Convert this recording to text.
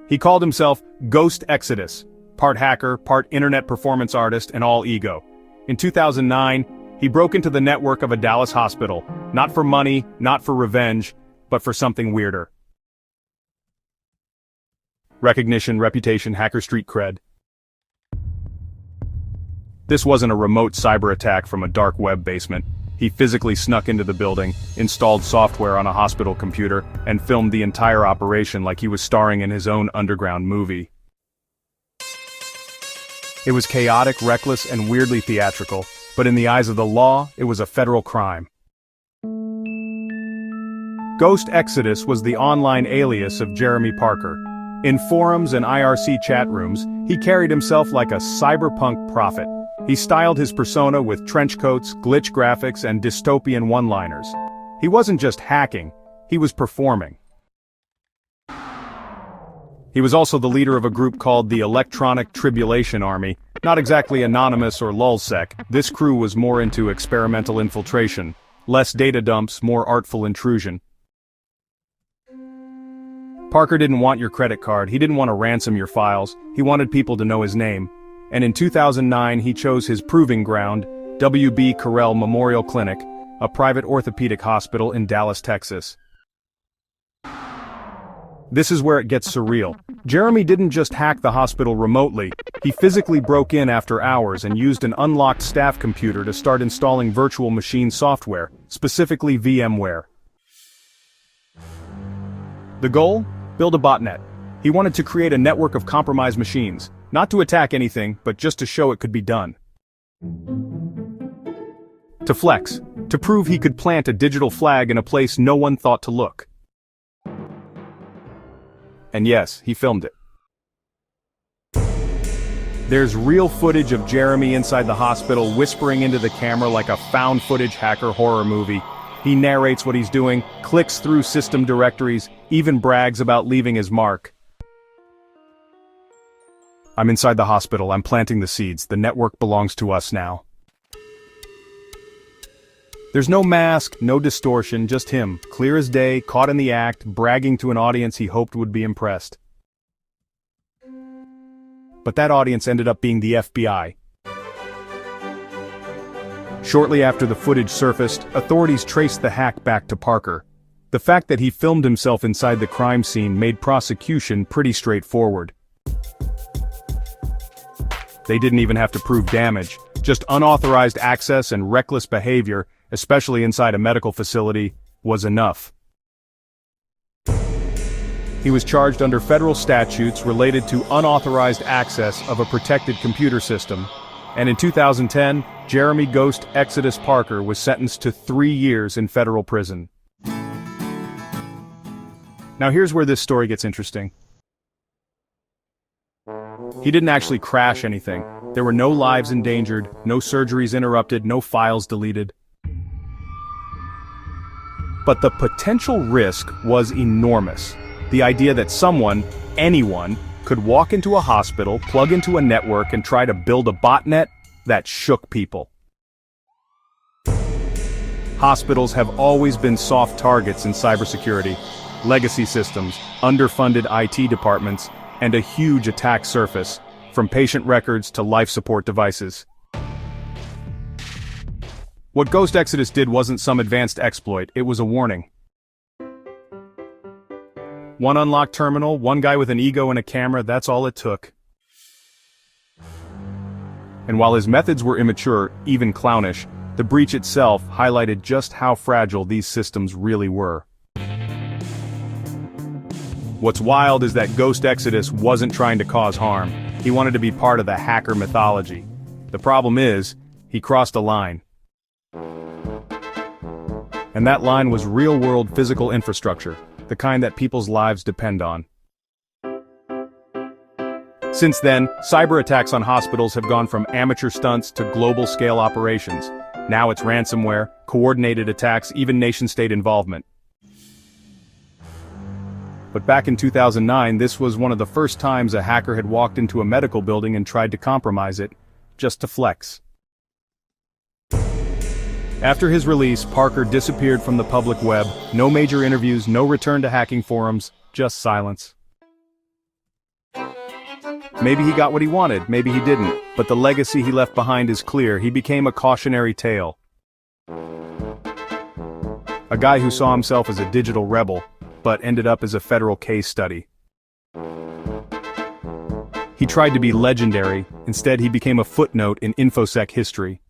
He called himself GhostExodus, part hacker, part internet performance artist, and all ego. In 2009, he broke into the network of a Dallas hospital, not for money, not for revenge, but for something weirder. Recognition, reputation, hacker street cred. This wasn't a remote cyber attack from a dark web basement. He physically snuck into the building, installed software on a hospital computer, and filmed the entire operation like he was starring in his own underground movie. It was chaotic, reckless, and weirdly theatrical, but in the eyes of the law, it was a federal crime. GhostExodus was the online alias of Jeremy Parker. In forums and IRC chat rooms, he carried himself like a cyberpunk prophet. He styled his persona with trench coats, glitch graphics, and dystopian one-liners. He wasn't just hacking, he was performing. He was also the leader of a group called the Electronic Tribulation Army, not exactly anonymous or lulzsec. This crew was more into experimental infiltration, less data dumps, more artful intrusion. Parker didn't want your credit card, he didn't want to ransom your files, he wanted people to know his name. And in 2009 he chose his proving ground, W.B. Carell Memorial Clinic, a private orthopedic hospital in Dallas, Texas. This is where it gets surreal. Jeremy didn't just hack the hospital remotely, he physically broke in after hours and used an unlocked staff computer to start installing virtual machine software, specifically VMware. The goal? Build a botnet. He wanted to create a network of compromised machines, not to attack anything, but just to show it could be done. To flex, to prove he could plant a digital flag in a place no one thought to look. And yes, he filmed it. There's real footage of Jeremy inside the hospital whispering into the camera like a found footage hacker horror movie. He narrates what he's doing, clicks through system directories, even brags about leaving his mark. I'm inside the hospital, I'm planting the seeds, the network belongs to us now. There's no mask, no distortion, just him, clear as day, caught in the act, bragging to an audience he hoped would be impressed. But that audience ended up being the FBI. Shortly after the footage surfaced, authorities traced the hack back to Parker. The fact that he filmed himself inside the crime scene made prosecution pretty straightforward. They didn't even have to prove damage, just unauthorized access and reckless behavior, especially inside a medical facility, was enough. He was charged under federal statutes related to unauthorized access of a protected computer system, and in 2010, Jeremy GhostExodus Parker was sentenced to 3 years in federal prison. Now here's where this story gets interesting. He didn't actually crash anything. There were no lives endangered, no surgeries interrupted, no files deleted. But the potential risk was enormous. The idea that someone, anyone, could walk into a hospital, plug into a network, and try to build a botnet, that shook people. Hospitals have always been soft targets in cybersecurity. Legacy systems, underfunded IT departments, and a huge attack surface, from patient records to life support devices. What GhostExodus did wasn't some advanced exploit, it was a warning. One unlocked terminal, one guy with an ego and a camera, that's all it took. And while his methods were immature, even clownish, the breach itself highlighted just how fragile these systems really were. What's wild is that GhostExodus wasn't trying to cause harm. He wanted to be part of the hacker mythology. The problem is, he crossed a line. And that line was real-world physical infrastructure, the kind that people's lives depend on. Since then, cyber attacks on hospitals have gone from amateur stunts to global-scale operations. Now it's ransomware, coordinated attacks, even nation-state involvement. But back in 2009, this was one of the first times a hacker had walked into a medical building and tried to compromise it, just to flex. After his release, Parker disappeared from the public web, no major interviews, no return to hacking forums, just silence. Maybe he got what he wanted, maybe he didn't, but the legacy he left behind is clear. He became a cautionary tale. A guy who saw himself as a digital rebel, but ended up as a federal case study. He tried to be legendary, instead he became a footnote in InfoSec history.